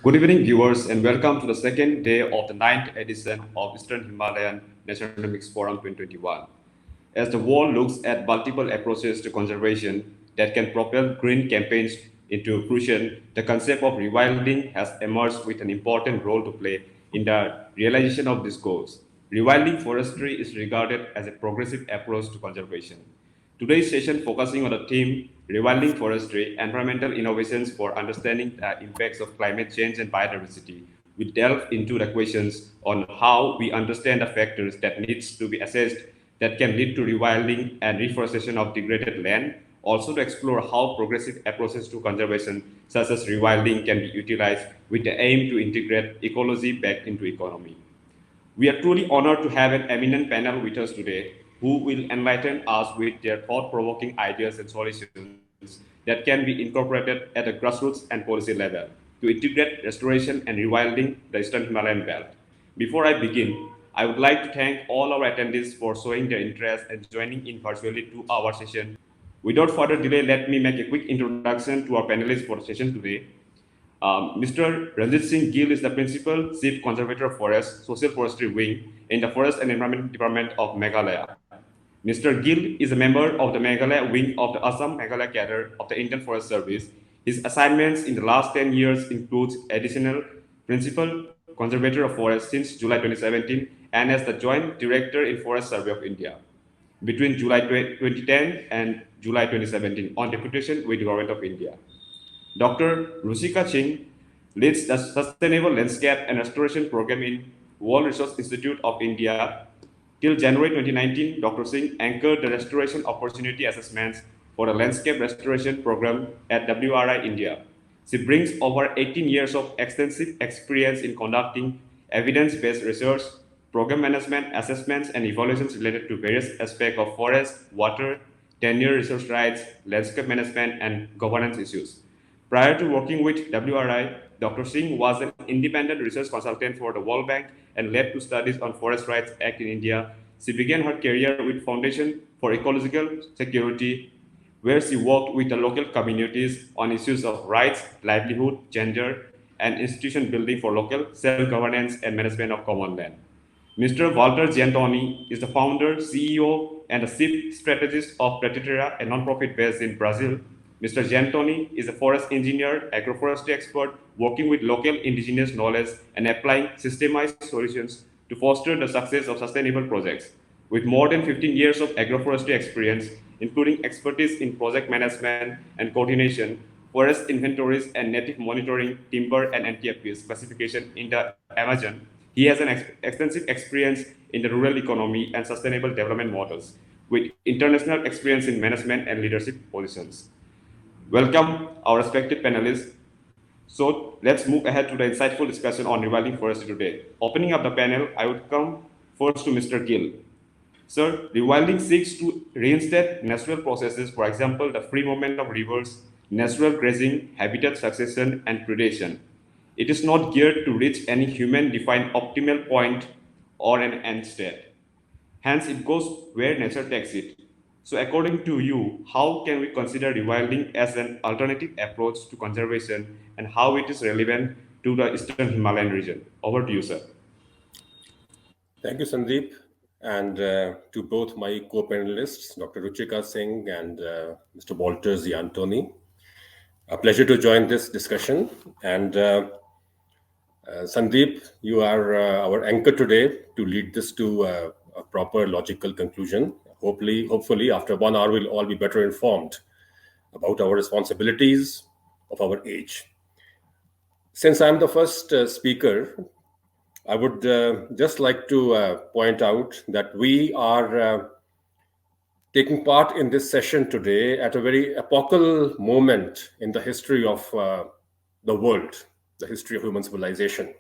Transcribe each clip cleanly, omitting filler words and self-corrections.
Good evening, viewers, and welcome to the second day of the ninth edition of Eastern Himalayan Nationomics Forum 2021. As the world looks at multiple approaches to conservation that can propel green campaigns into fruition, the concept of rewilding has emerged with an important role to play in the realization of these goals. Rewilding forestry is regarded as a progressive approach to conservation. Today's session focusing on the theme Rewilding Forestry, Environmental Innovations for Understanding the Impacts of Climate Change and Biodiversity. We delve into the questions on how we understand the factors that needs to be assessed that can lead to rewilding and reforestation of degraded land. Also to explore how progressive approaches to conservation such as rewilding can be utilized with the aim to integrate ecology back into economy. We are truly honored to have an eminent panel with us today who will enlighten us with their thought-provoking ideas and solutions that can be incorporated at a grassroots and policy level to integrate restoration and rewilding the Eastern Himalayan belt. Before I begin, I would like to thank all our attendees for showing their interest and joining in virtually to our session. Without further delay, let me make a quick introduction to our panelists for the session today. Mr. Ranjit Singh Gill is the Principal Chief Conservator of Forest, Social Forestry Wing in the Forest and Environment Department of Meghalaya. Mr. Gill is a member of the Meghalaya Wing of the Assam Meghalaya Cadre of the Indian Forest Service. His assignments in the last 10 years includes additional Principal Conservator of Forest since July 2017 and as the Joint Director in Forest Survey of India between July 2010 and July 2017 on deputation with the Government of India. Dr. Ruchika Singh leads the Sustainable Landscape and Restoration Program in World Resource Institute of India. Till January 2019, Dr. Singh anchored the restoration opportunity assessments for the Landscape Restoration Program at WRI India. She brings over 18 years of extensive experience in conducting evidence-based research, program management, assessments, and evaluations related to various aspects of forest, water, tenure, resource rights, landscape management, and governance issues. Prior to working with WRI, Dr. Singh was an independent research consultant for the World Bank and led to studies on Forest Rights Act in India. She began her career with Foundation for Ecological Security, where she worked with the local communities on issues of rights, livelihood, gender, and institution building for local self-governance and management of common land. Mr. Walter Giantoni is the founder, CEO, and the chief strategist of Praterra, a nonprofit based in Brazil. Mr. Giantoni is a forest engineer, agroforestry expert, working with local indigenous knowledge and applying systemized solutions to foster the success of sustainable projects. With more than 15 years of agroforestry experience, including expertise in project management and coordination, forest inventories and native monitoring, timber and NTFP specification in the Amazon, he has an extensive experience in the rural economy and sustainable development models, with international experience in management and leadership positions. Welcome our respected panelists. So let's move ahead to the insightful discussion on rewilding forestry today. Opening up the panel, I would come first to Mr. Gill. Sir, rewilding seeks to reinstate natural processes, for example, the free movement of rivers, natural grazing, habitat succession, and predation. It is not geared to reach any human-defined optimal point or an end state. Hence, it goes where nature takes it. So according to you, how can we consider rewilding as an alternative approach to conservation and how it is relevant to the Eastern Himalayan region? Over to you, sir. Thank you, Sandeep, and to both my co-panelists, Dr. Ruchika Singh and Mr. Walter Giantoni. A pleasure to join this discussion. And Sandeep, you are our anchor today to lead this to a proper logical conclusion. Hopefully, after 1 hour, we'll all be better informed about our responsibilities of our age. Since I'm the first speaker, I would just like to point out that we are taking part in this session today at a very epochal moment in the history of the world, the history of human civilization.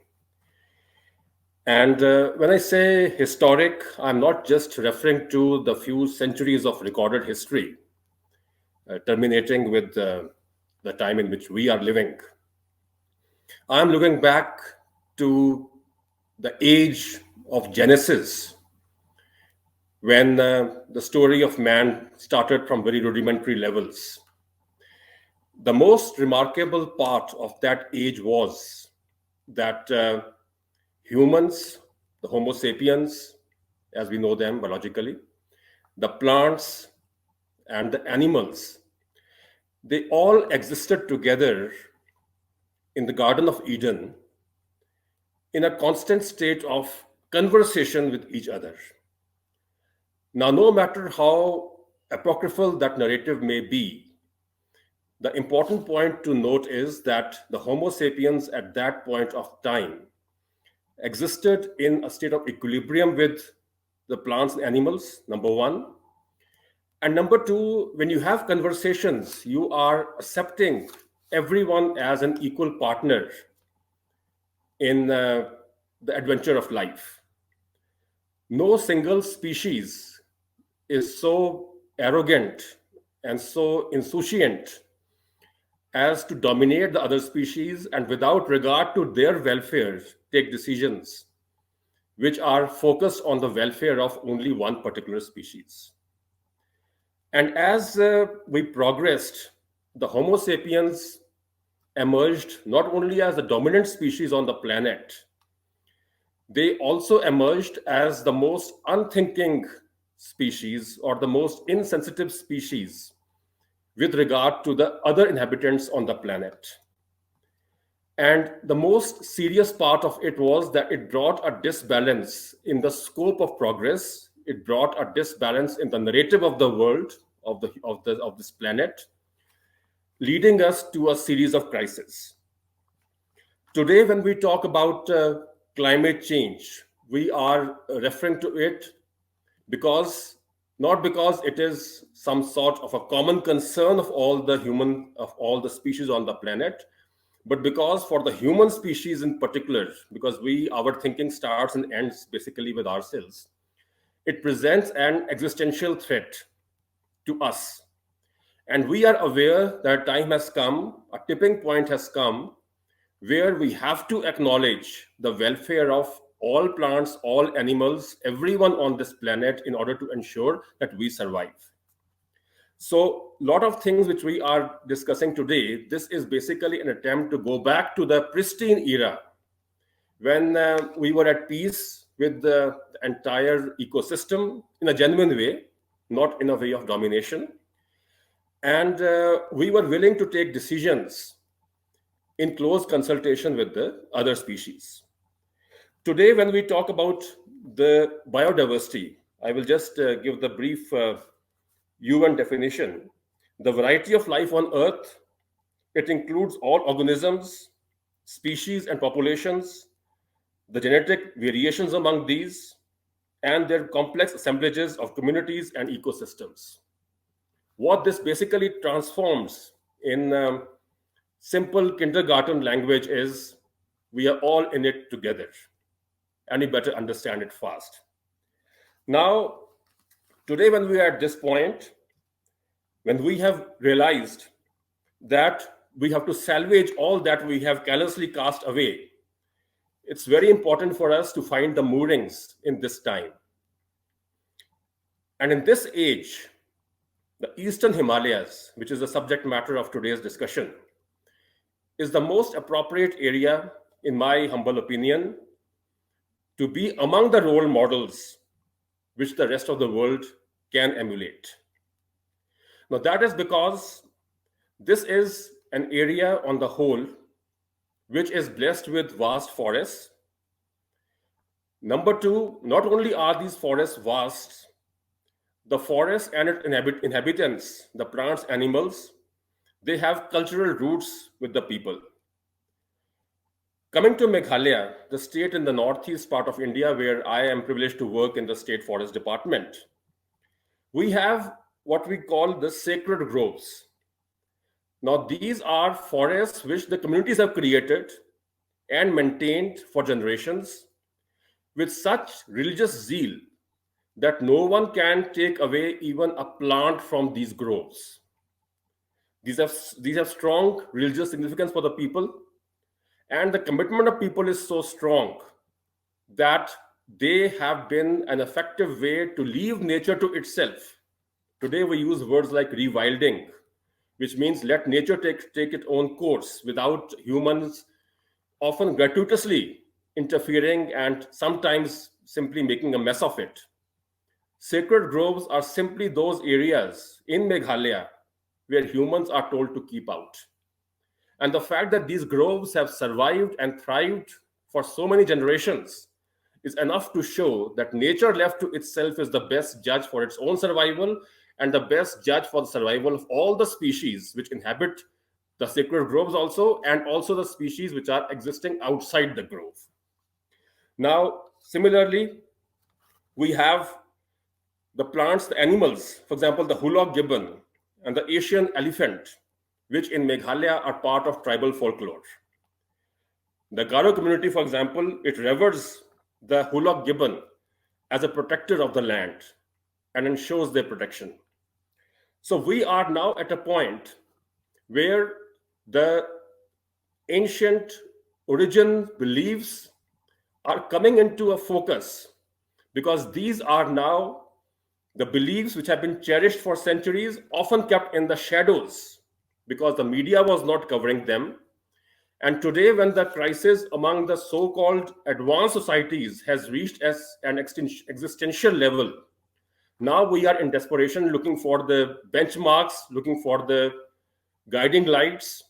And when I say historic, I'm not just referring to the few centuries of recorded history, terminating with the time in which we are living. I'm looking back to the age of Genesis, when the story of man started from very rudimentary levels. The most remarkable part of that age was that humans, the Homo sapiens, as we know them biologically, the plants, and the animals, they all existed together in the Garden of Eden in a constant state of conversation with each other. Now, no matter how apocryphal that narrative may be, the important point to note is that the Homo sapiens at that point of time existed in a state of equilibrium with the plants and animals, number one. And number two, when you have conversations, you are accepting everyone as an equal partner in the adventure of life. No single species is so arrogant and so insouciant as to dominate the other species and without regard to their welfare take decisions which are focused on the welfare of only one particular species. And as we progressed, the Homo sapiens emerged not only as the dominant species on the planet, they also emerged as the most unthinking species or the most insensitive species with regard to the other inhabitants on the planet. And the most serious part of it was that it brought a disbalance in the scope of progress. It brought a disbalance in the narrative of the world, of this planet, leading us to a series of crises. Today, when we talk about climate change, we are referring to it not because it is some sort of a common concern of all the species on the planet, but because for the human species in particular, because our thinking starts and ends basically with ourselves, it presents an existential threat to us. And we are aware that time has come, a tipping point has come, where we have to acknowledge the welfare of all plants, all animals, everyone on this planet in order to ensure that we survive. So a lot of things which we are discussing today, this is basically an attempt to go back to the pristine era when we were at peace with the entire ecosystem in a genuine way, not in a way of domination. And we were willing to take decisions in close consultation with the other species. Today, when we talk about the biodiversity, I will just give the brief UN definition. The variety of life on Earth, it includes all organisms, species, and populations, the genetic variations among these, and their complex assemblages of communities and ecosystems. What this basically transforms in simple kindergarten language is we are all in it together, and you better understand it fast. Now, today, when we are at this point, when we have realized that we have to salvage all that we have carelessly cast away, it's very important for us to find the moorings in this time. And in this age, the Eastern Himalayas, which is the subject matter of today's discussion, is the most appropriate area, in my humble opinion, to be among the role models which the rest of the world can emulate. Now, that is because this is an area on the whole which is blessed with vast forests. Number two, not only are these forests vast, the forest and its inhabitants, the plants, animals, they have cultural roots with the people. Coming to Meghalaya, the state in the northeast part of India, where I am privileged to work in the State Forest Department, we have what we call the sacred groves. Now, these are forests which the communities have created and maintained for generations with such religious zeal that no one can take away even a plant from these groves. These have strong religious significance for the people, and the commitment of people is so strong that they have been an effective way to leave nature to itself. Today we use words like rewilding, which means let nature take its own course without humans often gratuitously interfering and sometimes simply making a mess of it. Sacred groves are simply those areas in Meghalaya where humans are told to keep out. And the fact that these groves have survived and thrived for so many generations is enough to show that nature left to itself is the best judge for its own survival and the best judge for the survival of all the species which inhabit the sacred groves also, and also the species which are existing outside the grove. Now, similarly, we have the plants, the animals, for example, the Hulok gibbon and the Asian elephant, which in Meghalaya are part of tribal folklore. The Garo community, for example, it reveres the Hulok gibbon as a protector of the land and ensures their protection. So we are now at a point where the ancient origin beliefs are coming into a focus, because these are now the beliefs which have been cherished for centuries, often kept in the shadows because the media was not covering them. And today, when the crisis among the so called advanced societies has reached as an existential level, now we are in desperation looking for the benchmarks, looking for the guiding lights.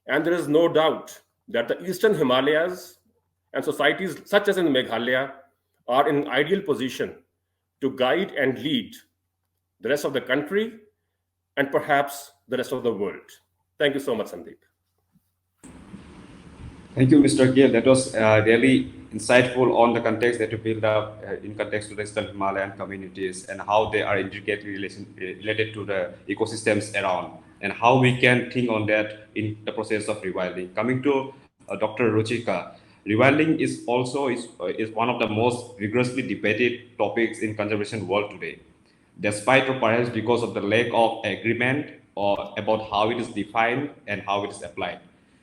And there is no doubt that the Eastern Himalayas and societies such as in Meghalaya are in an ideal position to guide and lead the rest of the country and perhaps the rest of the world. Thank you so much, Sandeep. Thank you, Mr. Gill. That was really insightful on the context that you build up in context to the Eastern Himalayan communities and how they are intricately related to the ecosystems around, and how we can think on that in the process of rewilding. Coming to Dr. Ruchika, rewilding is one of the most vigorously debated topics in conservation world today, despite or perhaps because of the lack of agreement or about how it is defined and how it is applied.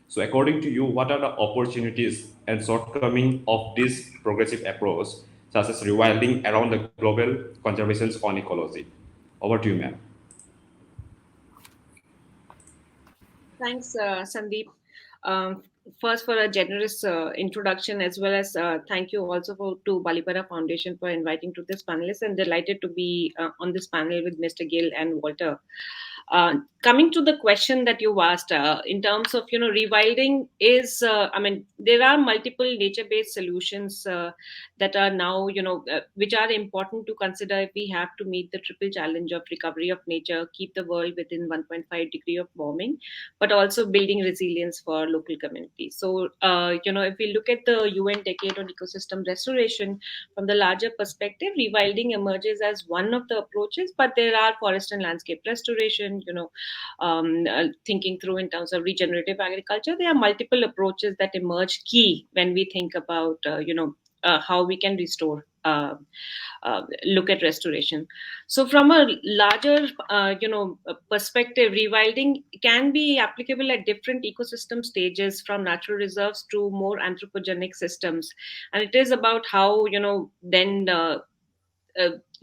So according to you, what are the opportunities and shortcomings of this progressive approach, such as rewilding around the global conservation on ecology? Over to you, ma'am. Thanks, Sandeep. First, for a generous introduction, as well as thank you also to Balipara Foundation for inviting to this panelist, and delighted to be on this panel with Mr. Gill and Walter. Coming to the question that you asked, in terms of rewilding is, there are multiple nature-based solutions that are now which are important to consider if we have to meet the triple challenge of recovery of nature, keep the world within 1.5 degree of warming, but also building resilience for local communities. So if we look at the UN Decade on Ecosystem Restoration from the larger perspective, rewilding emerges as one of the approaches, but there are forest and landscape restoration, thinking through in terms of regenerative agriculture. There are multiple approaches that emerge key when we think about how we can restore, look at restoration. So from a larger perspective, rewilding can be applicable at different ecosystem stages, from natural reserves to more anthropogenic systems, and it is about how then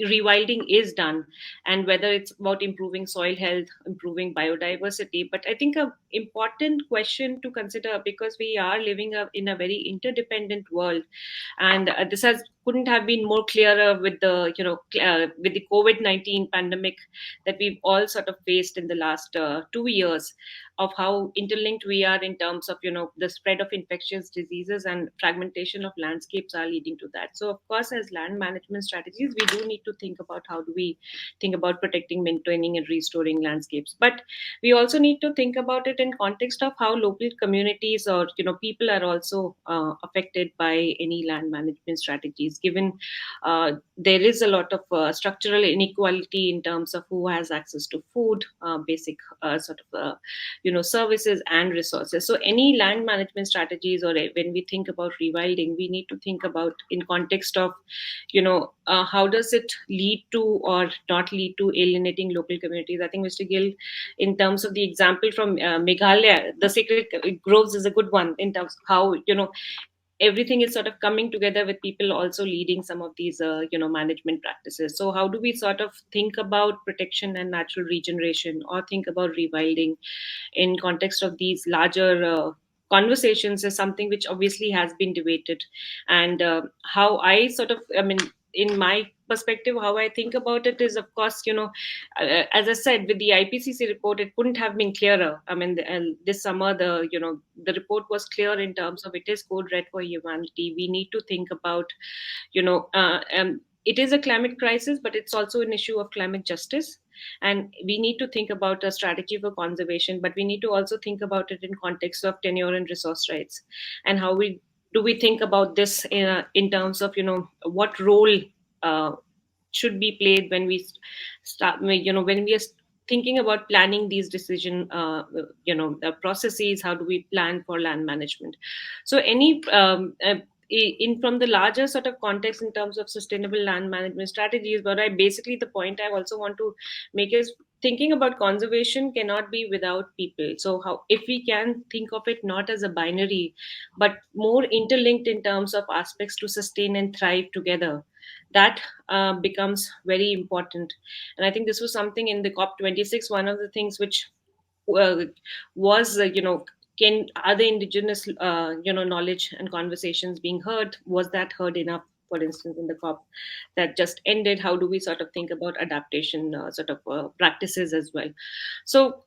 rewilding is done, and whether it's about improving soil health, improving biodiversity. But I think a important question to consider, because we are living in a very interdependent world, and this has couldn't have been more clearer with the with the COVID-19 pandemic that we've all sort of faced in the last 2 years, of how interlinked we are in terms of the spread of infectious diseases, and fragmentation of landscapes are leading to that. So of course, as land management strategies, we do need to think about how do we think about protecting, maintaining, and restoring landscapes. But we also need to think about it in context of how local communities or people are also affected by any land management strategies, given there is a lot of structural inequality in terms of who has access to food, basic sort of services and resources. So any land management strategies, or when we think about rewilding, we need to think about in context of how does it lead to or not lead to alienating local communities. I think Mr. Gill, in terms of the example from Meghalaya, the sacred groves is a good one in terms of how everything is sort of coming together with people also leading some of these management practices. So how do we sort of think about protection and natural regeneration, or think about rewilding in context of these larger conversations is something which obviously has been debated. And how I sort of, I mean, in my perspective, how I think about it is, of course, as I said, with the IPCC report, it couldn't have been clearer. I mean, this summer, the report was clear in terms of it is code red for humanity. We need to think about, it is a climate crisis, but it's also an issue of climate justice. And we need to think about a strategy for conservation, but we need to also think about it in context of tenure and resource rights, and how we think about this in terms of what role uh, should be played when we start, when we are thinking about planning these decision processes. How do we plan for land management? So any in from the larger sort of context in terms of sustainable land management strategies, but I basically, the point I also want to make is, thinking about conservation cannot be without people. So how, if we can think of it not as a binary, but more interlinked in terms of aspects to sustain and thrive together, that becomes very important. And I think this was something in the COP26. One of the things which uh, was, can, are the indigenous knowledge and conversations being heard? Was that heard enough? For instance, in the COP that just ended, how do we sort of think about adaptation practices as well? So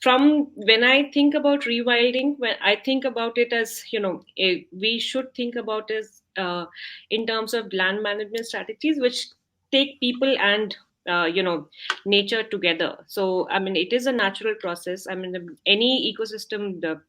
from when I think about rewilding, when I think about it as, we should think about as in terms of land management strategies which take people and nature together. So I mean, it is a natural process. I mean, any ecosystem,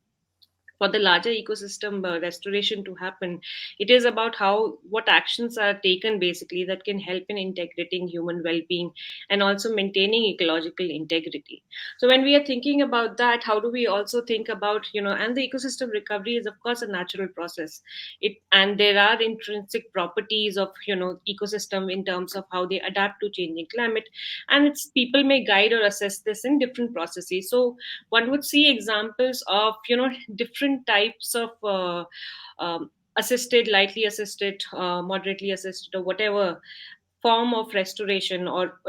for the larger ecosystem restoration to happen, it is about how, what actions are taken basically that can help in integrating human well-being and also maintaining ecological integrity. So when we are thinking about that, how do we also think about, and the ecosystem recovery is of course a natural process. It, and there are intrinsic properties of ecosystem in terms of how they adapt to changing climate, and it's, people may guide or assess this in different processes. So one would see examples of different types of assisted, lightly assisted, moderately assisted, or whatever form of restoration, or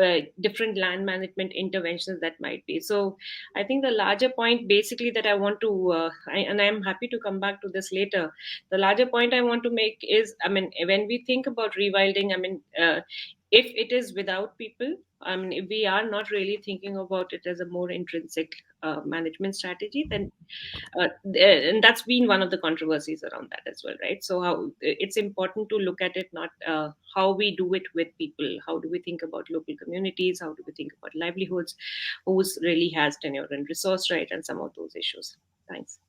different land management interventions that might be. So I think the larger point basically that I want to and I'm happy to come back to this later, the larger point I want to make is, I mean, when we think about rewilding, I mean, if it is without people, I mean, if we are not really thinking about it as a more intrinsic management strategy, then and that's been one of the controversies around that as well, right? So how it's important to look at it not how we do it with people. How do we think about local communities? How do we think about livelihoods? Who's really has tenure and resource right, and some of those issues. Thanks.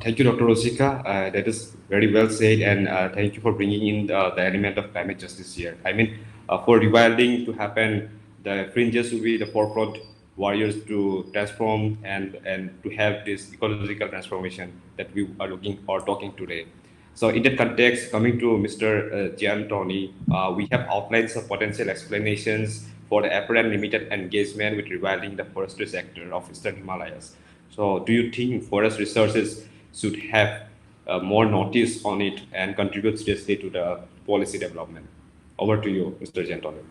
Thank you, Dr. Rosika. That is very well said, and thank you for bringing in the element of climate justice here. I mean, for rewilding to happen, the fringes will be the forefront warriors to transform and to have this ecological transformation that we are looking or talking today. So, in that context, coming to Mr. Giantoni, we have outlined some potential explanations for the apparent limited engagement with rewilding the forestry sector of Eastern Himalayas. So, do you think forest resources should have more notice on it and contribute seriously to the policy development? Over to you, Mr. Gentile.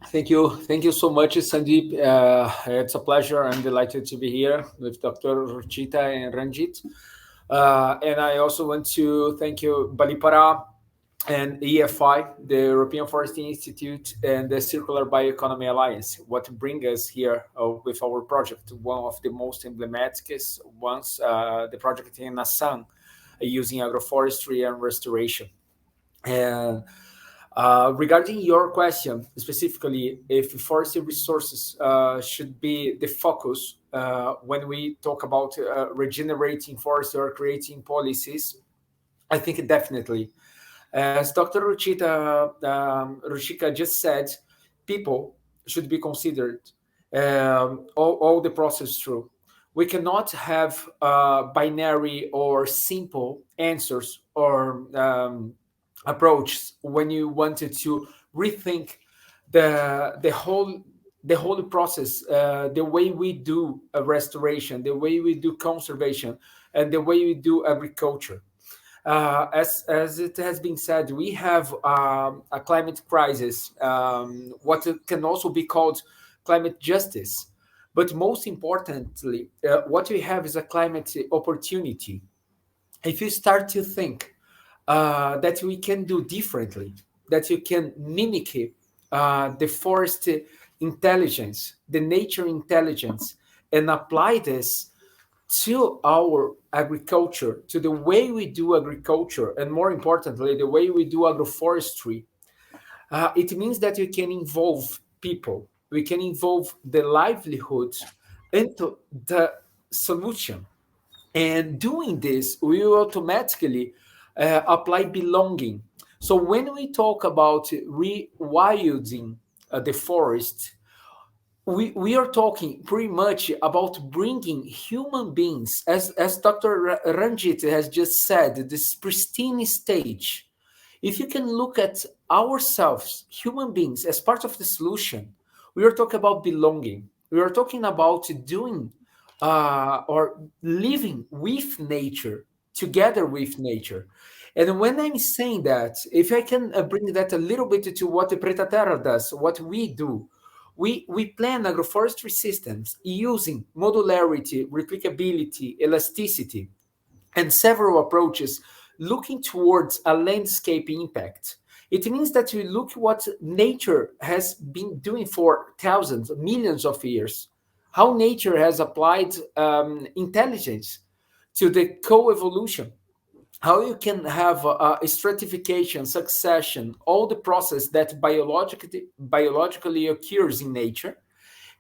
Thank you so much, Sandeep. It's a pleasure. I'm delighted to be here with Dr. Ruchita and Ranjit. And I also want to thank you, Balipara and EFI, the European Forestry Institute, and the Circular Bioeconomy Alliance, what bring us here with our project, one of the most emblematic ones, the project in Assam, using agroforestry and restoration. And regarding your question, specifically, if forestry resources should be the focus when we talk about regenerating forests or creating policies, I think definitely. As Dr. Ruchika just said, people should be considered all the process through. We cannot have binary or simple answers or approach when you wanted to rethink the whole process, the way we do a restoration, the way we do conservation, and the way we do agriculture. As it has been said, we have a climate crisis, what can also be called climate justice. But most importantly, what we have is a climate opportunity. If you start to think that we can do differently, that you can mimic the forest intelligence, the nature intelligence, and apply this to our agriculture, to the way we do agriculture, and more importantly, the way we do agroforestry, it means that we can involve people, we can involve the livelihoods into the solution. And doing this, we will automatically apply belonging. So when we talk about rewilding the forest, we are talking pretty much about bringing human beings, as Dr. Ranjit has just said, this pristine stage. If you can look at ourselves, human beings, as part of the solution, we are talking about belonging. We are talking about doing or living with nature, together with nature. And when I'm saying that, if I can bring that a little bit to what the Preta Terra does, what we do, we plan agroforestry systems using modularity, replicability, elasticity, and several approaches looking towards a landscape impact. It means that we look what nature has been doing for thousands, millions of years, how nature has applied intelligence to the co-evolution, how you can have a stratification, succession, all the process that biologically occurs in nature,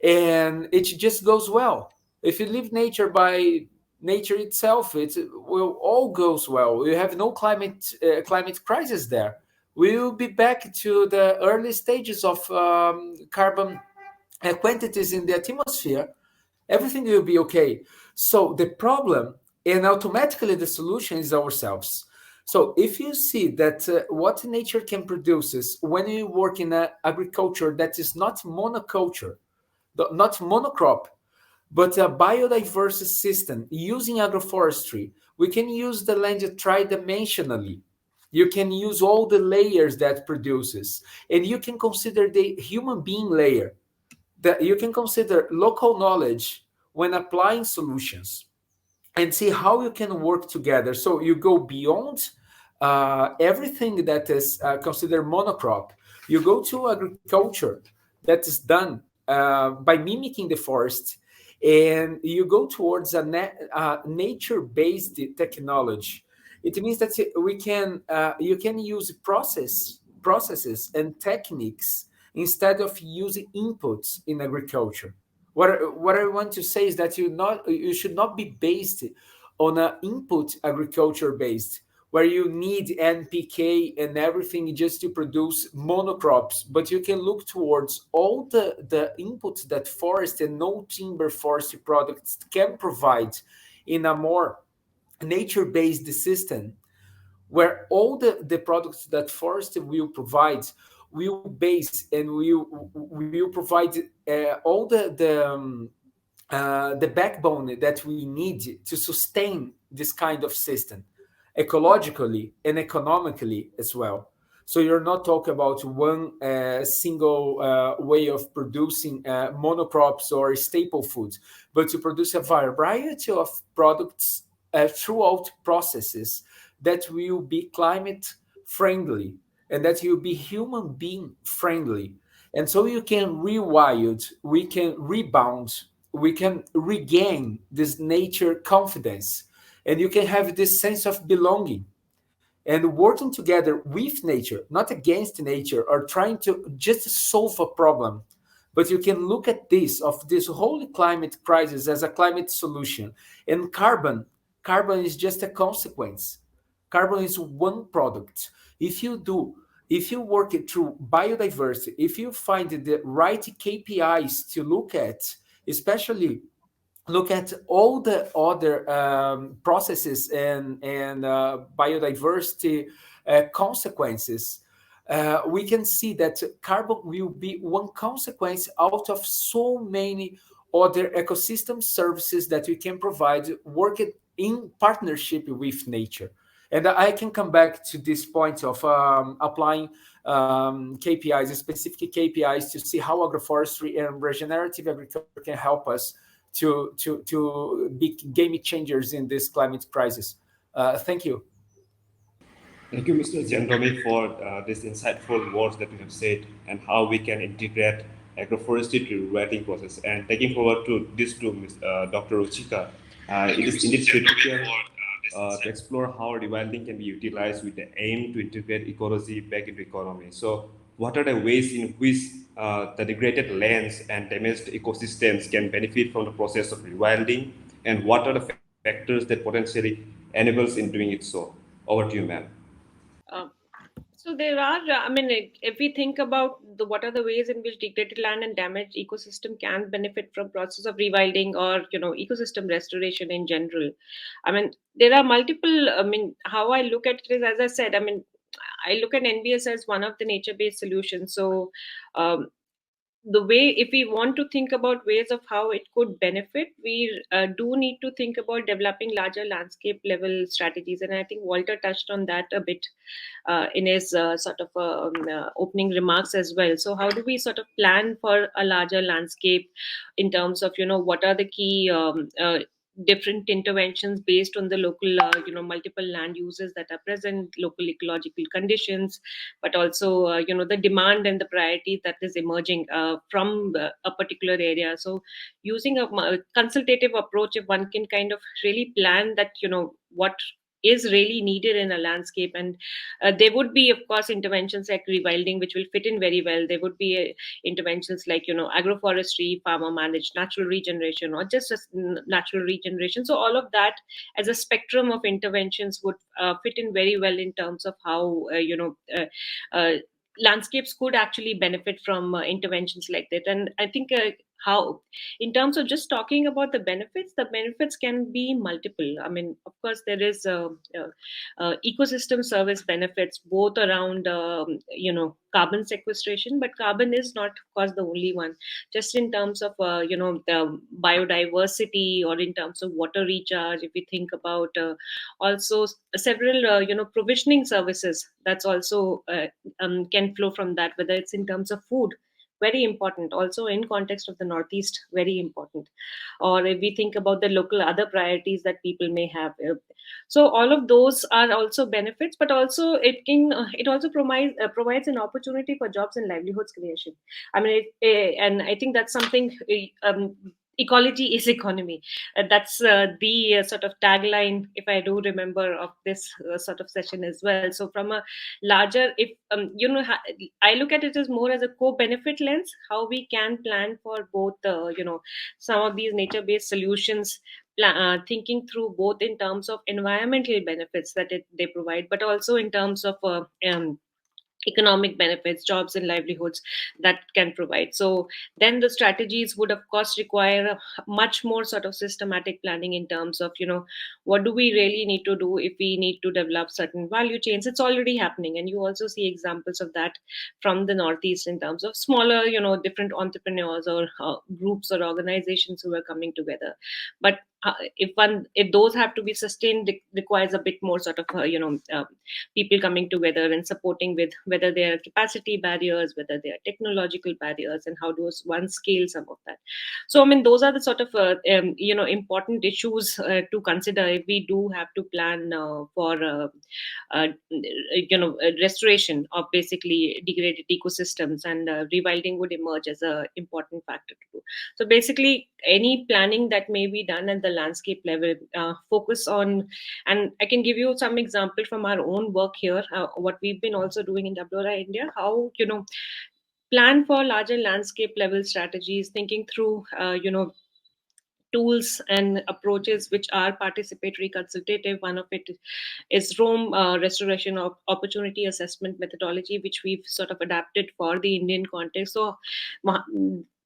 and it just goes well. If you leave nature by nature itself, it will all goes well. We have no climate crisis there. We will be back to the early stages of carbon quantities in the atmosphere. Everything will be okay. So the problem, and automatically the solution, is ourselves. So if you see that what nature can produce is when you work in an agriculture that is not monoculture, not monocrop, but a biodiverse system using agroforestry, we can use the land tridimensionally. You can use all the layers that produces, and you can consider the human being layer, that you can consider local knowledge when applying solutions, and see how you can work together. So you go beyond everything that is considered monocrop. You go to agriculture that is done by mimicking the forest, and you go towards a nature-based technology. It means that you can use processes and techniques instead of using inputs in agriculture. What I want to say is that you should not be based on an input agriculture based, where you need NPK and everything just to produce monocrops, but you can look towards all the inputs that forest and no timber forestry products can provide in a more nature-based system, where all the products that forest will provide will base and will provide all the backbone that we need to sustain this kind of system, ecologically and economically as well. So you're not talking about one single way of producing monocrops or staple foods, but to produce a variety of products throughout processes that will be climate friendly and that will be human being friendly. And so you can rewild, we can rebound, we can regain this nature confidence, and you can have this sense of belonging and working together with nature, not against nature or trying to just solve a problem. But you can look at this whole climate crisis as a climate solution. And carbon is just a consequence. Carbon is one product. If you work it through biodiversity, if you find the right KPIs to look at, especially look at all the other processes and biodiversity consequences, we can see that carbon will be one consequence out of so many other ecosystem services that we can provide working in partnership with nature. And I can come back to this point of applying KPIs, specific KPIs, to see how agroforestry and regenerative agriculture can help us to be game changers in this climate crisis. Thank you. Thank you, Mr. Jandomi, for these insightful words that you have said and how we can integrate agroforestry to rewriting process. And taking forward to this to Dr. Ruchika, it is indeed critical to explore how rewilding can be utilized with the aim to integrate ecology back into economy. So, what are the ways in which the degraded lands and damaged ecosystems can benefit from the process of rewilding, and what are the factors that potentially enables in doing it so? Over to you, ma'am. So there are, I mean, if we think about what are the ways in which degraded land and damaged ecosystem can benefit from process of rewilding or ecosystem restoration in general. I mean, there are multiple. I mean, how I look at it is, as I said, I mean, I look at NBS as one of the nature-based solutions. So um, the way, if we want to think about ways of how it could benefit, we do need to think about developing larger landscape level strategies, and I think Walter touched on that a bit in his sort of opening remarks as well. So how do we sort of plan for a larger landscape in terms of what are the key different interventions based on the local multiple land uses that are present, local ecological conditions, but also the demand and the priorities that is emerging from a particular area. So using a consultative approach, if one can kind of really plan that what is really needed in a landscape. And there would be, of course, interventions like rewilding, which will fit in very well. There would be interventions like agroforestry, farmer managed natural regeneration, or just natural regeneration. So all of that as a spectrum of interventions would fit in very well in terms of how landscapes could actually benefit from interventions like that. And I think how, in terms of just talking about the benefits can be multiple. I mean, of course, there is ecosystem service benefits both around carbon sequestration, but carbon is not, of course, the only one. Just in terms of the biodiversity, or in terms of water recharge, if we think about also several provisioning services, that's also can flow from that, whether it's in terms of food, very important, also in context of the Northeast, very important, or if we think about the local other priorities that people may have. So all of those are also benefits, but also it also provides an opportunity for jobs and livelihoods creation. I mean, and I think that's something. Ecology is economy. That's the sort of tagline, if I do remember, of this sort of session as well. So from a larger, if I look at it as more as a co-benefit lens, how we can plan for both some of these nature-based solutions, thinking through both in terms of environmental benefits that they provide, but also in terms of economic benefits, jobs and livelihoods that can provide. So then the strategies would of course require a much more sort of systematic planning in terms of what do we really need to do if we need to develop certain value chains. It's already happening, and you also see examples of that from the Northeast in terms of smaller different entrepreneurs or groups or organizations who are coming together. But if those have to be sustained, it requires a bit more sort of people coming together and supporting with whether there are capacity barriers, whether there are technological barriers, and how does one scale some of that. So I mean, those are the sort of important issues to consider if we do have to plan for restoration of basically degraded ecosystems, and rewilding would emerge as a important factor to do. So basically, any planning that may be done at the landscape level, focus on, and I can give you some example from our own work here, what we've been also doing in WRI India, how plan for larger landscape level strategies, thinking through tools and approaches which are participatory consultative. One of it is Rome restoration of opportunity assessment methodology, which we've sort of adapted for the Indian context. So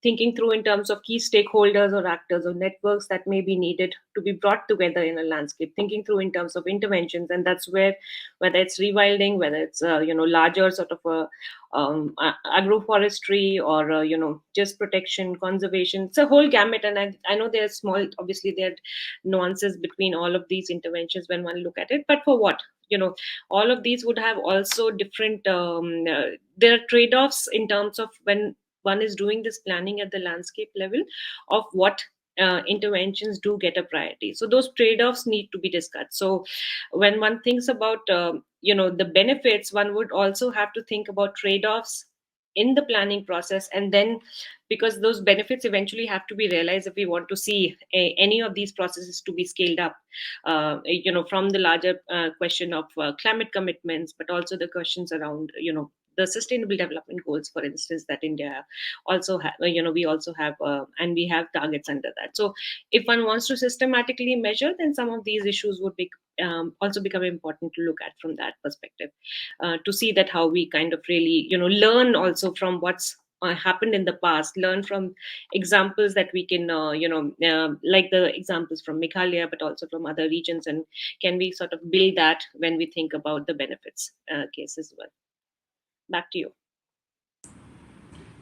thinking through in terms of key stakeholders or actors or networks that may be needed to be brought together in a landscape, thinking through in terms of interventions. And that's where, whether it's rewilding, whether it's larger sort of agroforestry, or just protection, conservation, it's a whole gamut. And I know there's small, obviously there are nuances between all of these interventions when one look at it, but for what, all of these would have also different there are trade-offs in terms of when one is doing this planning at the landscape level of what interventions do get a priority. So those trade-offs need to be discussed. So when one thinks about the benefits, one would also have to think about trade-offs in the planning process, and then because those benefits eventually have to be realized if we want to see any of these processes to be scaled up, from the larger question of climate commitments, but also the questions around the sustainable development goals, for instance, that India also have, we also have, and we have targets under that. So if one wants to systematically measure, then some of these issues would be also become important to look at from that perspective, to see that how we kind of really learn also from what's happened in the past, learn from examples that we can like the examples from Meghalaya, but also from other regions, and can we sort of build that when we think about the benefits case as well. Back to you.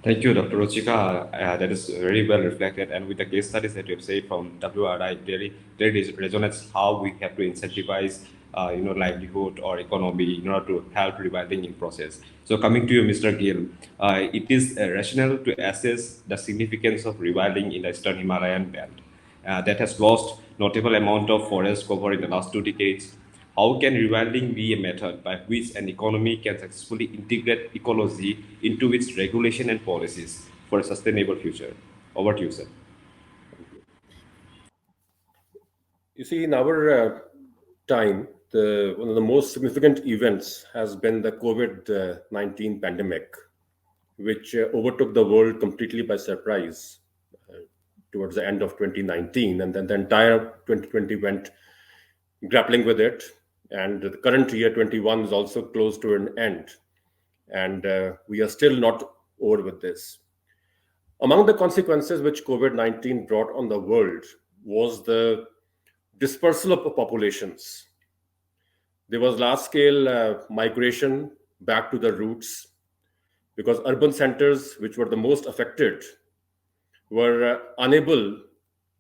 Thank you, Dr. Ruchika. That is very well reflected. And with the case studies that you have said from WRI, really resonates how we have to incentivize, livelihood or economy in order to help rewilding in process. So coming to you, Mr. Gill, it is rational to assess the significance of rewilding in the Eastern Himalayan belt that has lost notable amount of forest cover in the last 2 decades. How can rewilding be a method by which an economy can successfully integrate ecology into its regulation and policies for a sustainable future? Over to you, sir. You see, in our time, one of the most significant events has been the COVID-19 pandemic, which overtook the world completely by surprise towards the end of 2019. And then the entire 2020 went grappling with it. And the current year, 21, is also close to an end. And we are still not over with this. Among the consequences which COVID-19 brought on the world was the dispersal of populations. There was large-scale migration back to the roots, because urban centers, which were the most affected, were unable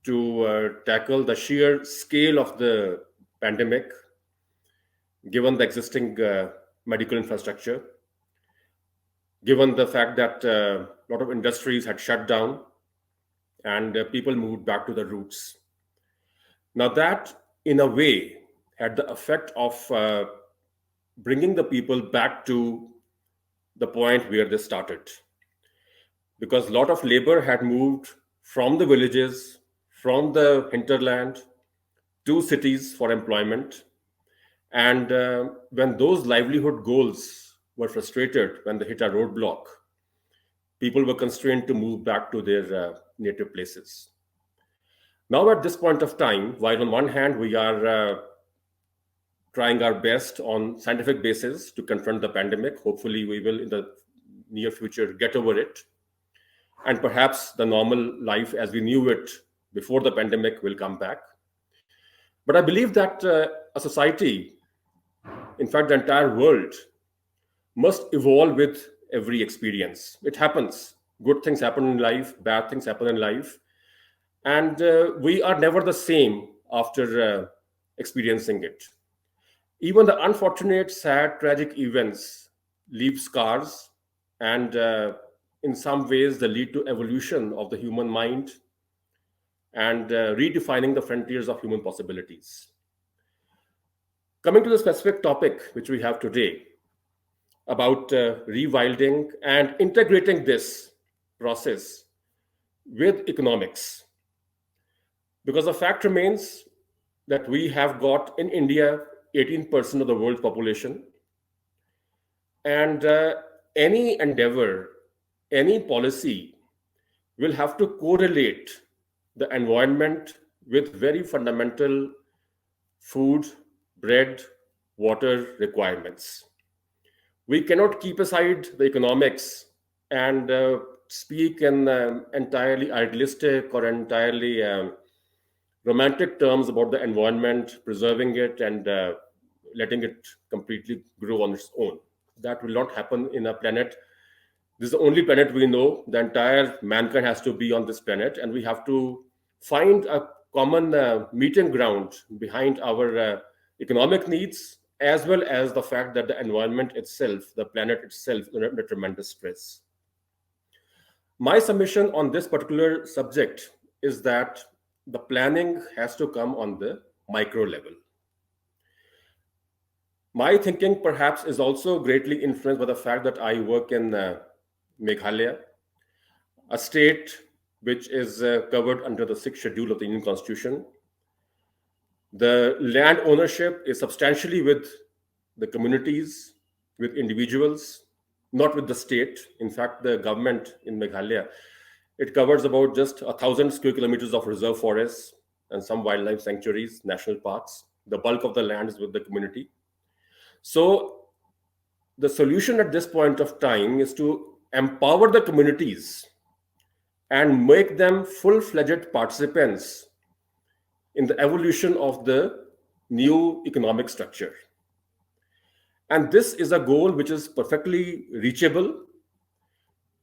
to tackle the sheer scale of the pandemic, given the existing medical infrastructure, given the fact that a lot of industries had shut down and people moved back to the roots. Now that, in a way, had the effect of bringing the people back to the point where they started. Because a lot of labor had moved from the villages, from the hinterland, to cities for employment. And when those livelihood goals were frustrated, when they hit a roadblock, people were constrained to move back to their native places. Now, at this point of time, while on one hand we are trying our best on scientific basis to confront the pandemic, hopefully we will in the near future get over it. And perhaps the normal life as we knew it before the pandemic will come back. But I believe that a society, in fact, the entire world, must evolve with every experience. It happens. Good things happen in life, bad things happen in life. And we are never the same after experiencing it. Even the unfortunate, sad, tragic events leave scars, and in some ways they lead to evolution of the human mind and redefining the frontiers of human possibilities. Coming to the specific topic which we have today about rewilding and integrating this process with economics. Because the fact remains that we have got in India 18% of the world's population, and any endeavor, any policy will have to correlate the environment with very fundamental food, bread, water requirements. We cannot keep aside the economics and speak in entirely idealistic or entirely romantic terms about the environment, preserving it and letting it completely grow on its own. That will not happen in a planet. This is the only planet we know. The entire mankind has to be on this planet, and we have to find a common meeting ground behind our economic needs as well as the fact that the environment itself, the planet itself, is under tremendous stress. My submission on this particular subject is that the planning has to come on the micro level. My thinking perhaps is also greatly influenced by the fact that I work in Meghalaya, a state which is covered under the 6th schedule of the Indian Constitution. The land ownership is substantially with the communities, with individuals, not with the state. In fact, the government in Meghalaya, it covers about just 1,000 square kilometers of reserve forests and some wildlife sanctuaries, national parks. The bulk of the land is with the community. So the solution at this point of time is to empower the communities and make them full-fledged participants in the evolution of the new economic structure. And this is a goal which is perfectly reachable,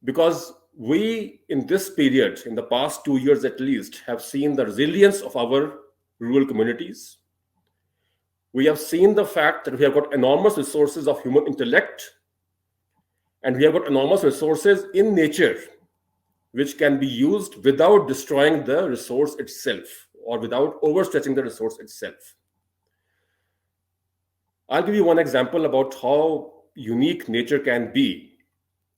because we, in this period, in the past 2 years at least, have seen the resilience of our rural communities. We have seen the fact that we have got enormous resources of human intellect, and we have got enormous resources in nature which can be used without destroying the resource itself or without overstretching the resource itself. I'll give you one example about how unique nature can be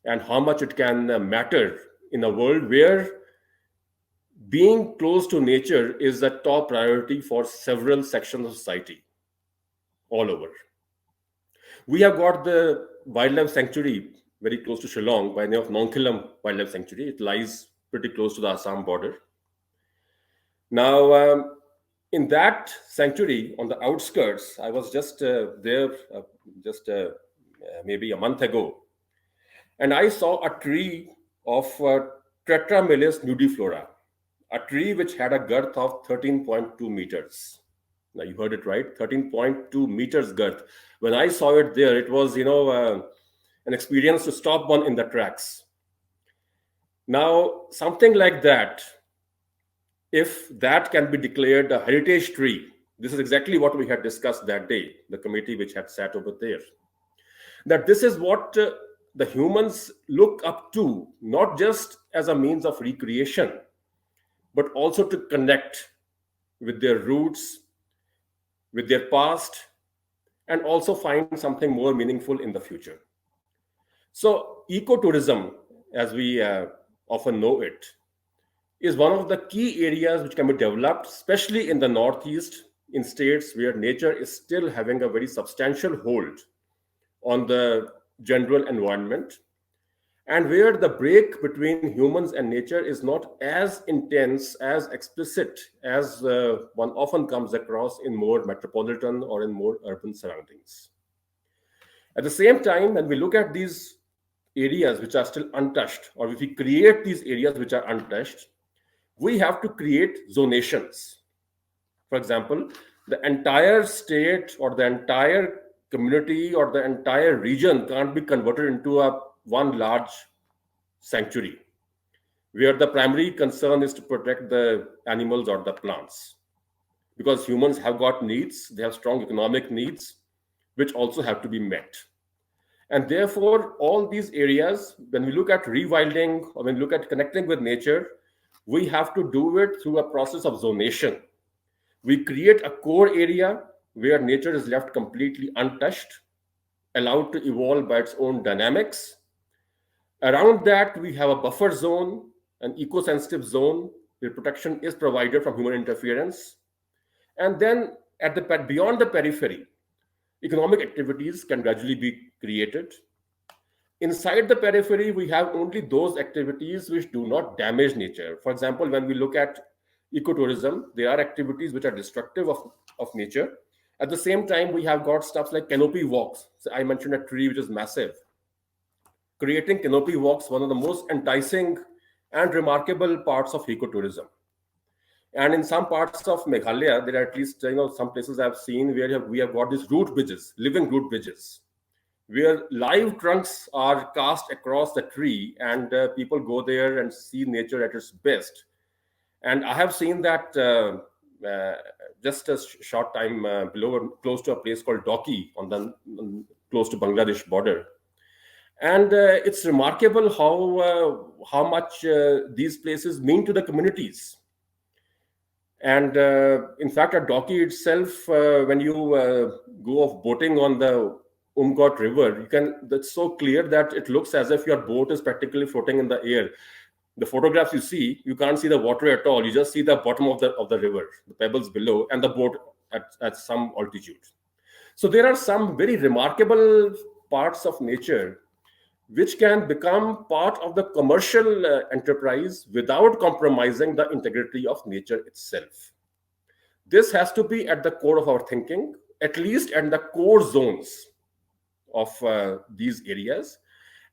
and how much it can matter in a world where being close to nature is a top priority for several sections of society all over. We have got the wildlife sanctuary very close to Shillong by the name of Nongkhilam Wildlife Sanctuary. It lies pretty close to the Assam border. Now, in that sanctuary on the outskirts, I was just there maybe a month ago, and I saw a tree of Tetrameles nudiflora, a tree which had a girth of 13.2 meters. Now, you heard it right, 13.2 meters girth. When I saw it there, it was, an experience to stop one in the tracks. Now, something like that, if that can be declared a heritage tree, this is exactly what we had discussed that day, the committee which had sat over there, that this is what the humans look up to, not just as a means of recreation, but also to connect with their roots, with their past, and also find something more meaningful in the future. So ecotourism, as we often know it, is one of the key areas which can be developed, especially in the Northeast, in states where nature is still having a very substantial hold on the general environment, and where the break between humans and nature is not as intense, as explicit as one often comes across in more metropolitan or in more urban surroundings. At the same time, when we look at these areas which are still untouched, or if we create these areas which are untouched, we have to create zonations. For example, the entire state or the entire community or the entire region can't be converted into one large sanctuary, where the primary concern is to protect the animals or the plants. Because humans have got needs, they have strong economic needs, which also have to be met. And therefore, all these areas, when we look at rewilding or when we look at connecting with nature, we have to do it through a process of zonation. We create a core area where nature is left completely untouched, allowed to evolve by its own dynamics. Around that, we have a buffer zone, an eco-sensitive zone where protection is provided from human interference. And then beyond the periphery, economic activities can gradually be created. Inside the periphery, we have only those activities which do not damage nature. For example, when we look at ecotourism, there are activities which are destructive of nature. At the same time, we have got stuff like canopy walks. So I mentioned a tree which is massive. Creating canopy walks, one of the most enticing and remarkable parts of ecotourism. And in some parts of Meghalaya, there are at least some places I've seen where we have got these root bridges, living root bridges, where live trunks are cast across the tree, and people go there and see nature at its best. And I have seen that just a short time close to a place called Doki close to Bangladesh border. And it's remarkable how much these places mean to the communities. And in fact, at Doki itself, when you go off boating on the Umgot River, that's so clear that it looks as if your boat is practically floating in the air. The photographs you see, you can't see the water at all. You just see the bottom of the river, the pebbles below, and the boat at some altitude. So there are some very remarkable parts of nature which can become part of the commercial enterprise without compromising the integrity of nature itself. This has to be at the core of our thinking, at least at the core zones of these areas,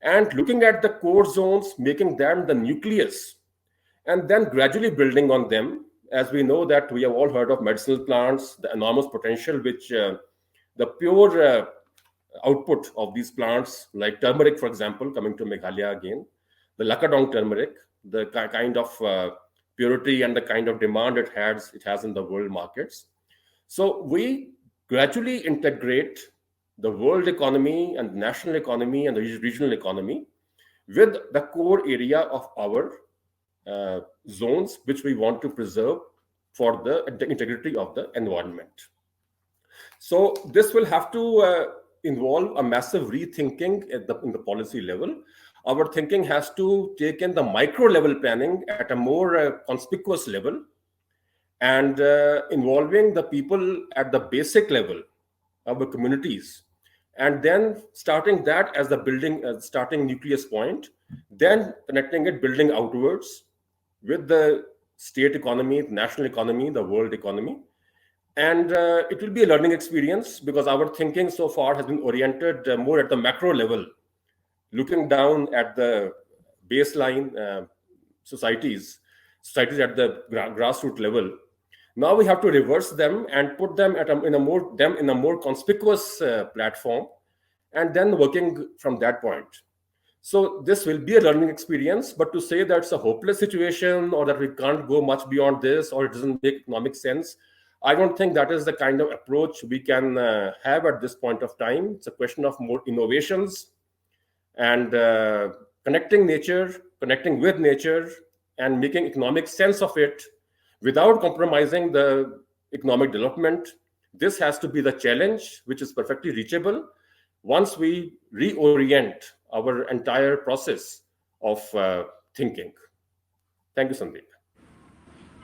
and looking at the core zones, making them the nucleus, and then gradually building on them. As we know that we have all heard of medicinal plants, the enormous potential which the pure output of these plants, like turmeric, for example, coming to Meghalaya again, the Lakadong turmeric, the kind of purity and the kind of demand it has in the world markets. So we gradually integrate the world economy and national economy and the regional economy with the core area of our zones, which we want to preserve for the integrity of the environment. So this will have to involve a massive rethinking in the policy level. Our thinking has to take in the micro level planning at a more conspicuous level, and involving the people at the basic level of the communities, and then starting that as the starting nucleus point, then connecting it, building outwards with the state economy, the national economy, the world economy. And it will be a learning experience because our thinking so far has been oriented more at the macro level, looking down at the baseline societies at the grassroots level. Now we have to reverse them and put them in a more conspicuous platform, and then working from that point. So this will be a learning experience, but to say that it's a hopeless situation or that we can't go much beyond this or it doesn't make economic sense, I don't think that is the kind of approach we can have at this point of time. It's a question of more innovations and connecting with nature and making economic sense of it without compromising the economic development. This has to be the challenge, which is perfectly reachable once we reorient our entire process of thinking. Thank you, Sandeep.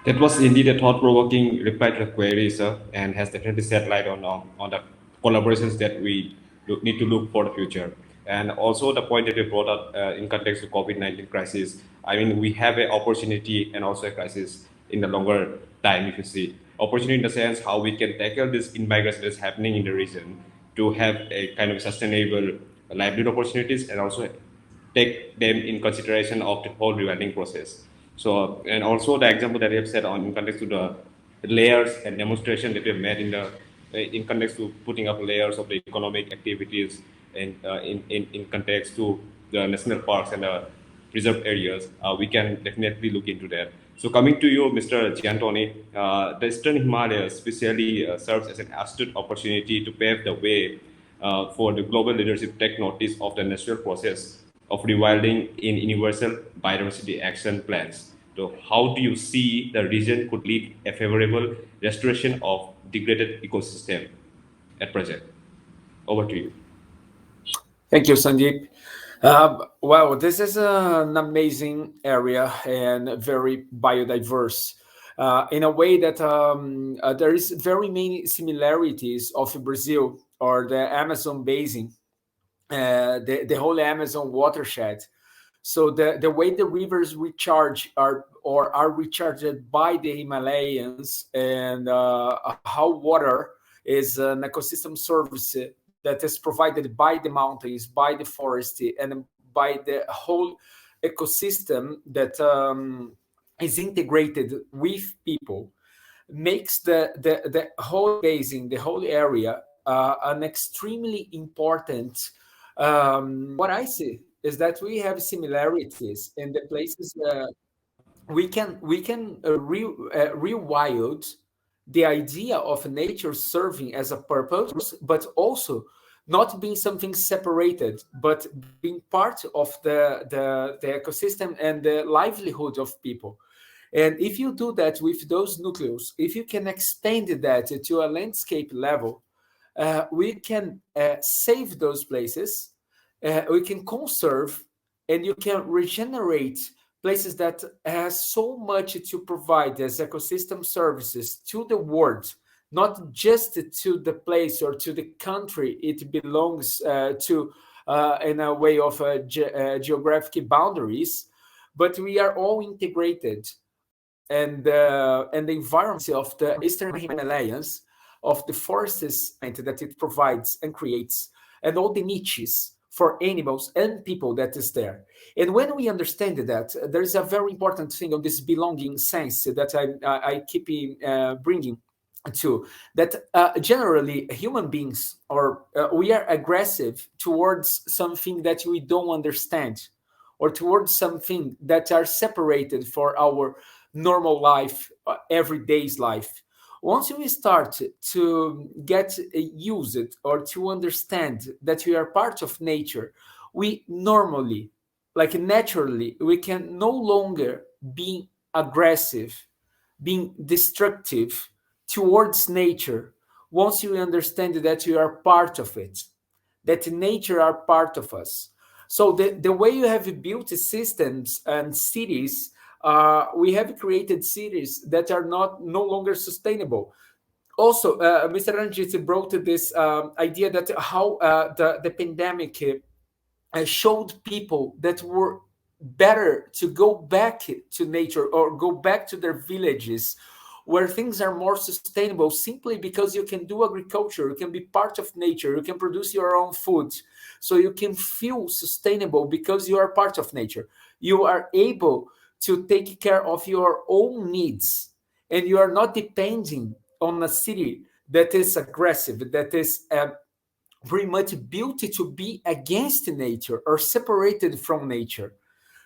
That was indeed a thought-provoking reply to the query, sir, and has definitely shed light on the collaborations that we need to look for the future. And also the point that you brought up in context of COVID-19 crisis, I mean, we have an opportunity and also a crisis in the longer time, if you see. Opportunity in the sense how we can tackle this in-migration that's happening in the region to have a kind of sustainable livelihood opportunities and also take them in consideration of the whole rewilding process. So, and also the example that you have said in context to the layers and demonstration that you have made in context to putting up layers of the economic activities and in context to the national parks and the preserved areas, we can definitely look into that. So coming to you, Mr. Giantoni, the Eastern Himalayas especially serves as an astute opportunity to pave the way for the global leadership to take notice of the natural process of rewilding in universal biodiversity action plans. So how do you see the region could lead a favorable restoration of degraded ecosystem at present? Over to you. Thank you, Sandeep. Well, this is an amazing area and very biodiverse. In a way that there is very many similarities of Brazil or the Amazon basin, the whole Amazon watershed. So the way the rivers recharge are recharged by the Himalayas, and how water is an ecosystem service that is provided by the mountains, by the forest, and by the whole ecosystem that is integrated with people, makes the whole basin, the whole area, an extremely important. What I see is that we have similarities in the places we can rewild the idea of nature serving as a purpose, but also not being something separated, but being part of the ecosystem and the livelihood of people. And if you do that with those nucleus, if you can extend that to a landscape level, we can save those places, we can conserve, and you can regenerate places that has so much to provide as ecosystem services to the world, not just to the place or to the country it belongs to in a way of geographic boundaries, but we are all integrated. And the environment of the Eastern Himalayas, of the forests that it provides and creates, and all the niches for animals and people that is there. And when we understand that, there's a very important thing on this belonging sense that I keep bringing to that. Generally, human beings or we are aggressive towards something that we don't understand, or towards something that are separated for our normal life, everyday's life. Once we start to get used or to understand that we are part of nature, we normally, like naturally, we can no longer be aggressive, being destructive towards nature. Once you understand that you are part of it, that nature are part of us. So the way you have built systems and cities, we have created cities that are no longer sustainable. Also, Mr. Ranjit brought this idea that how the pandemic showed people that were better to go back to nature or go back to their villages where things are more sustainable, simply because you can do agriculture, you can be part of nature, you can produce your own food, so you can feel sustainable because you are part of nature. You are able to take care of your own needs, and you are not depending on a city that is aggressive, that is pretty much built to be against nature or separated from nature.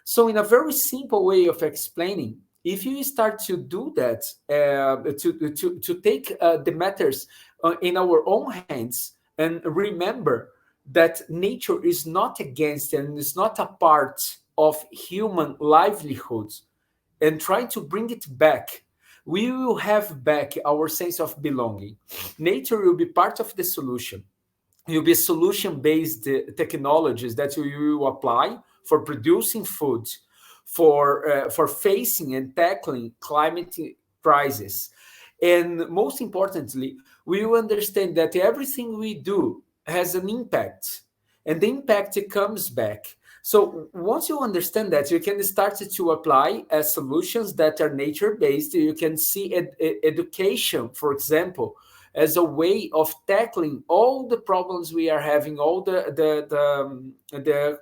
So, in a very simple way of explaining, if you start to do that, to take the matters in our own hands, and remember that nature is not against and is not a part of human livelihoods, and try to bring it back, we will have back our sense of belonging. Nature will be part of the solution. It will be solution-based technologies that we will apply for producing food, for facing and tackling climate crisis. And most importantly, we will understand that everything we do has an impact, and the impact comes back. So once you understand that, you can start to apply solutions that are nature-based. You can see education, for example, as a way of tackling all the problems we are having, all the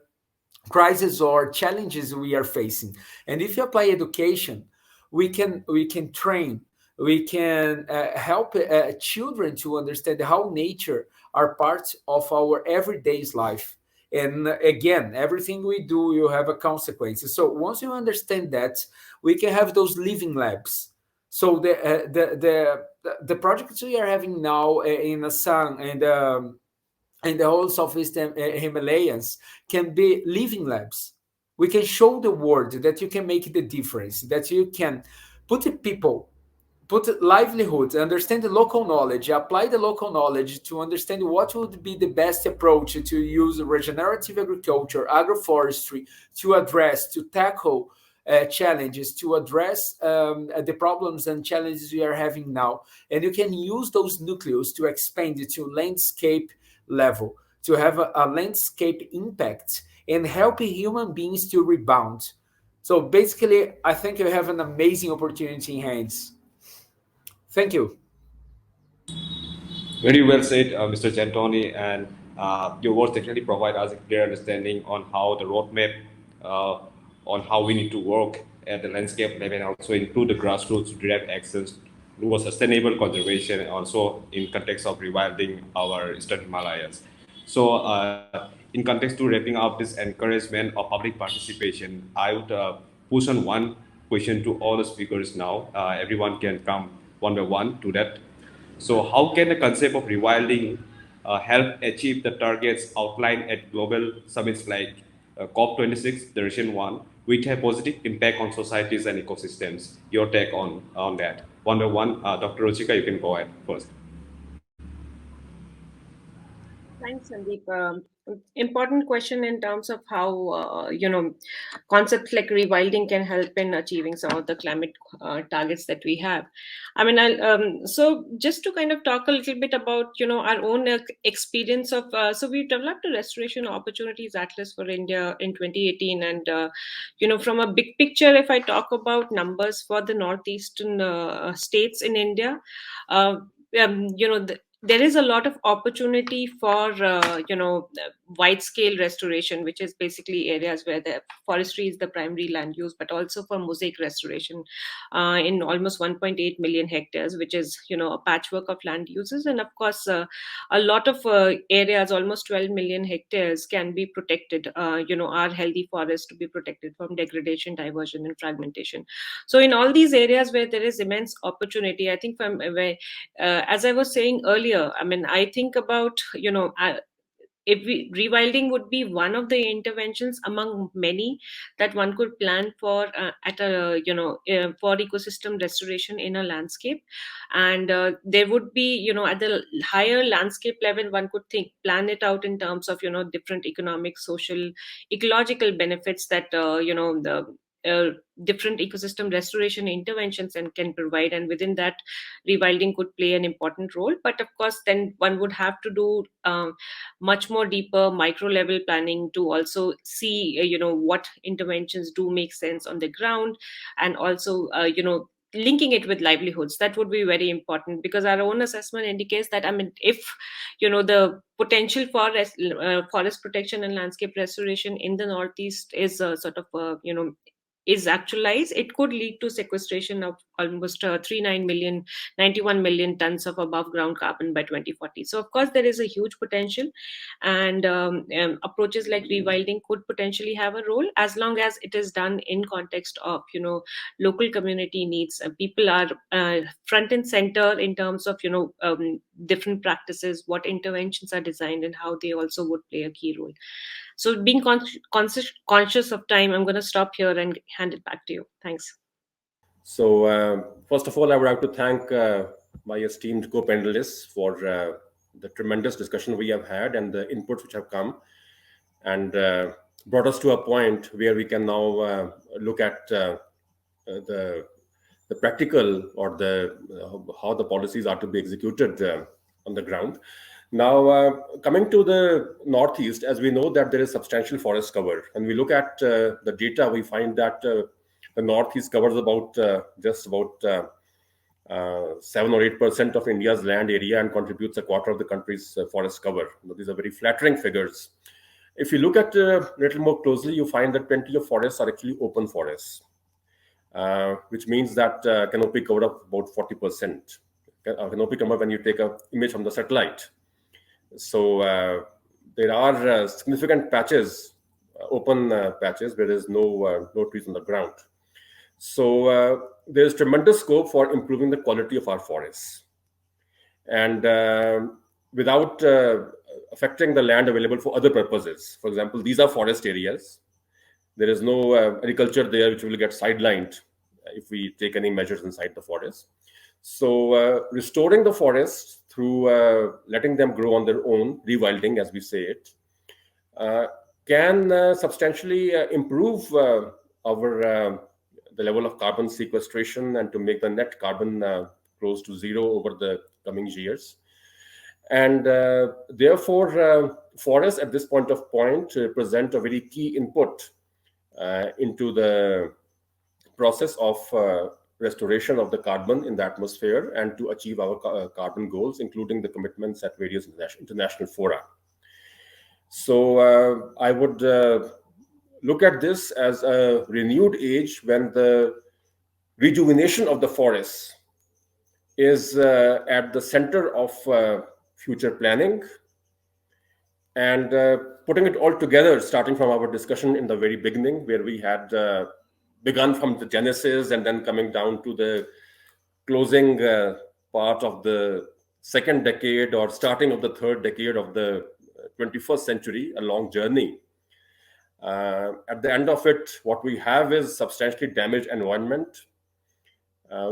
crises or challenges we are facing. And if you apply education, we can train, we can help children to understand how nature are part of our everyday's life. And again, everything we do will have a consequence. So once you understand that, we can have those living labs. So the projects we are having now in Assam and the whole Southeast Himalayas can be living labs. We can show the world that you can make the difference, that you can put people, put livelihoods, understand the local knowledge, apply the local knowledge to understand what would be the best approach to use regenerative agriculture, agroforestry, to tackle challenges, to address the problems and challenges we are having now. And you can use those nucleus to expand it to landscape level, to have a landscape impact and help human beings to rebound. So basically, I think you have an amazing opportunity in hands. Thank you. Very well said, Mr. Gentoni, and your words definitely provide us a clear understanding on how the roadmap, on how we need to work at the landscape level, and also include the grassroots to drive access towards sustainable conservation, and also in context of rewilding our Eastern Himalayas. So, in context to wrapping up this encouragement of public participation, I would push on one question to all the speakers now. Everyone can come one by one to that. So how can the concept of rewilding help achieve the targets outlined at global summits like COP26, the recent one, which have positive impact on societies and ecosystems? Your take on that. One by one, Dr. Ruchika, you can go ahead first. Thanks, Sandeep. Important question in terms of how concepts like rewilding can help in achieving some of the climate targets that we have. I mean, so just to kind of talk a little bit about our own experience of. So we developed a restoration opportunities atlas for India in 2018, and from a big picture, if I talk about numbers for the northeastern states in India. There is a lot of opportunity for wide scale restoration, which is basically areas where the forestry is the primary land use, but also for mosaic restoration in almost 1.8 million hectares, which is a patchwork of land uses. And of course a lot of areas, almost 12 million hectares, can be protected, are healthy forests to be protected from degradation, diversion and fragmentation. So in all these areas where there is immense opportunity, I think as I was saying earlier, I mean, I think about, rewilding would be one of the interventions among many that one could plan for for ecosystem restoration in a landscape. And there would be, at the higher landscape level, one could plan it out in terms of, different economic, social, ecological benefits that, the different ecosystem restoration interventions and can provide, and within that rewilding could play an important role. But of course then one would have to do much more deeper micro level planning to also see what interventions do make sense on the ground, and also linking it with livelihoods. That would be very important, because our own assessment indicates that, I mean, if the potential for forest protection and landscape restoration in the northeast is sort of is actualized, it could lead to sequestration of almost 91 million tons of above ground carbon by 2040. So of course there is a huge potential, and approaches like rewilding could potentially have a role, as long as it is done in context of local community needs. People are front and center in terms of different practices, what interventions are designed, and how they also would play a key role. So being conscious of time, I'm going to stop here and hand it back to you. Thanks. So first of all, I would like to thank my esteemed co-panelists for the tremendous discussion we have had and the inputs which have come and brought us to a point where we can now look at the practical or how the policies are to be executed on the ground. Now, coming to the Northeast, as we know that there is substantial forest cover, and we look at the data, we find that the Northeast covers about just about 7 or 8% of India's land area and contributes a quarter of the country's forest cover. These are very flattering figures. If you look at a little more closely, you find that plenty of forests are actually open forests, which means that canopy cover of about 40%. Canopy cover when you take an image from the satellite. So there are significant patches, open patches, where there's no trees on the ground. So there's tremendous scope for improving the quality of our forests, and without affecting the land available for other purposes. For example, these are forest areas. There is no agriculture there which will get sidelined if we take any measures inside the forest. So restoring the forests through letting them grow on their own, rewilding as we say it, can substantially improve the level of carbon sequestration and to make the net carbon close to zero over the coming years. And therefore, forests at this point present a very key input into the process of restoration of the carbon in the atmosphere and to achieve our carbon goals, including the commitments at various international fora. So I would look at this as a renewed age when the rejuvenation of the forests is at the center of future planning, and putting it all together, starting from our discussion in the very beginning, where we had begun from the genesis and then coming down to the closing part of the second decade or starting of the third decade of the 21st century, a long journey. At the end of it, what we have is substantially damaged environment,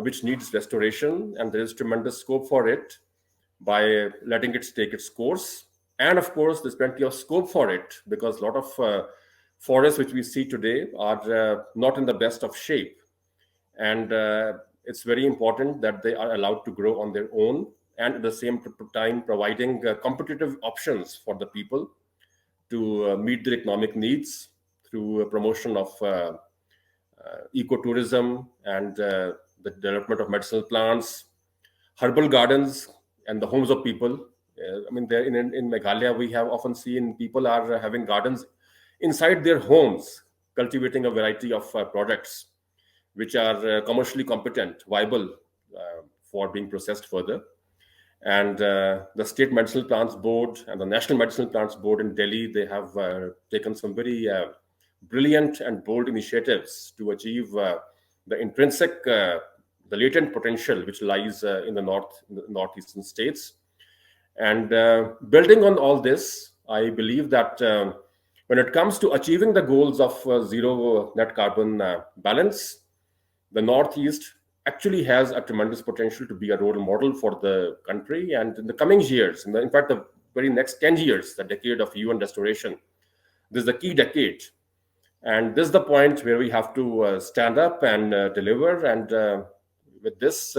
which needs restoration, and there is tremendous scope for it by letting it take its course. And of course, there's plenty of scope for it because a lot of forests which we see today are not in the best of shape. And it's very important that they are allowed to grow on their own, and at the same time providing competitive options for the people to meet their economic needs through promotion of ecotourism and the development of medicinal plants, herbal gardens, and the homes of people. I mean, there in Meghalaya, we have often seen people are having gardens inside their homes, cultivating a variety of products which are commercially competent, viable for being processed further. And the State Medicinal Plants Board and the National Medicinal Plants Board in Delhi, they have taken some very brilliant and bold initiatives to achieve the intrinsic, the latent potential which lies in the northeastern states. And building on all this, I believe that when it comes to achieving the goals of zero net carbon balance, the Northeast actually has a tremendous potential to be a role model for the country. And in the coming years, in fact, the very next 10 years, the decade of UN restoration, this is the key decade. And this is the point where we have to stand up and deliver. And with this,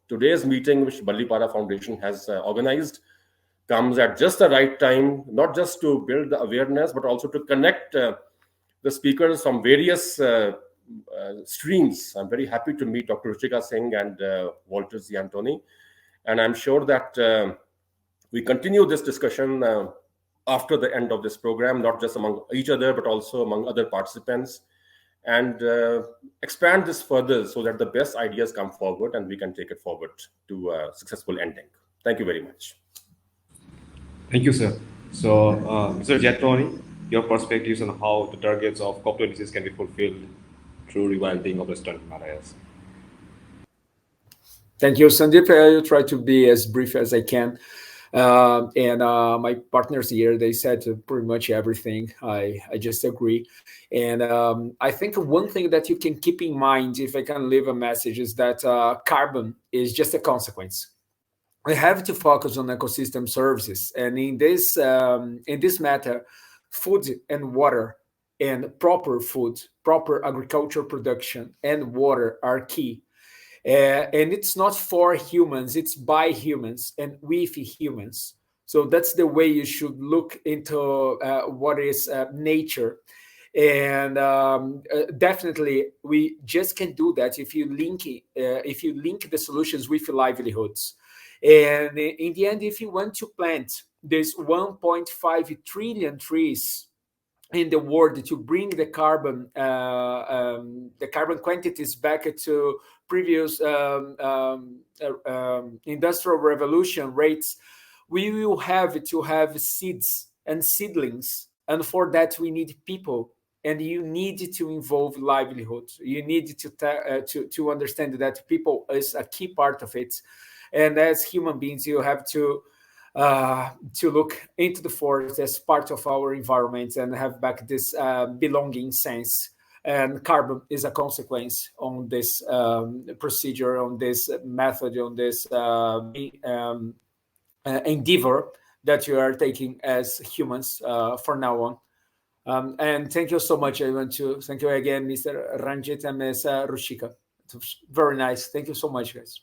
today's meeting, which Ballipara Foundation has organized, comes at just the right time, not just to build the awareness, but also to connect the speakers from various streams. I'm very happy to meet Dr. Ruchika Singh and Walter Ziantoni. And I'm sure that we continue this discussion after the end of this program, not just among each other, but also among other participants, and expand this further so that the best ideas come forward and we can take it forward to a successful ending. Thank you very much. Thank you, sir. So, Mr. Ziantoni, your perspectives on how the targets of COP26 can be fulfilled through rewilding of the Western Himalayas. Thank you, Sandeep. I'll try to be as brief as I can. My partners here, they said pretty much everything. I just agree. And I think one thing that you can keep in mind, if I can leave a message, is that carbon is just a consequence. We have to focus on ecosystem services. And in this matter, food and water and proper food, proper agricultural production and water are key. And it's not for humans, it's by humans and with humans. So that's the way you should look into what is nature. And definitely, we just can do that if you link the solutions with livelihoods. And in the end, if you want to plant this 1.5 trillion trees in the world to bring the carbon quantities back to previous industrial revolution rates, we will have to have seeds and seedlings. And for that, we need people. And you need to involve livelihoods. You need to understand that people is a key part of it. And as human beings, you have to look into the forest as part of our environment and have back this belonging sense. And carbon is a consequence on this procedure, on this method, on this endeavor that you are taking as humans for now on. And thank you so much. I want to thank you again, Mr. Ranjit and Ms. Ruchika. It was very nice. Thank you so much, guys.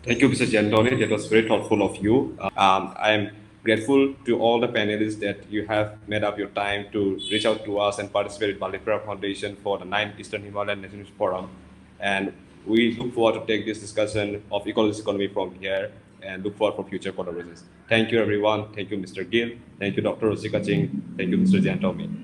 Thank you, Mr. Ziantoni. That was very thoughtful of you. I am grateful to all the panelists that you have made up your time to reach out to us and participate in Ballipara Foundation for the 9th Eastern Himalayan Nationalist Forum. And we look forward to take this discussion of ecologist economy from here and look forward for future collaborations. Thank you, everyone. Thank you, Mr. Gill. Thank you, Dr. Ruchika Singh. Thank you, Mr. Ziantoni.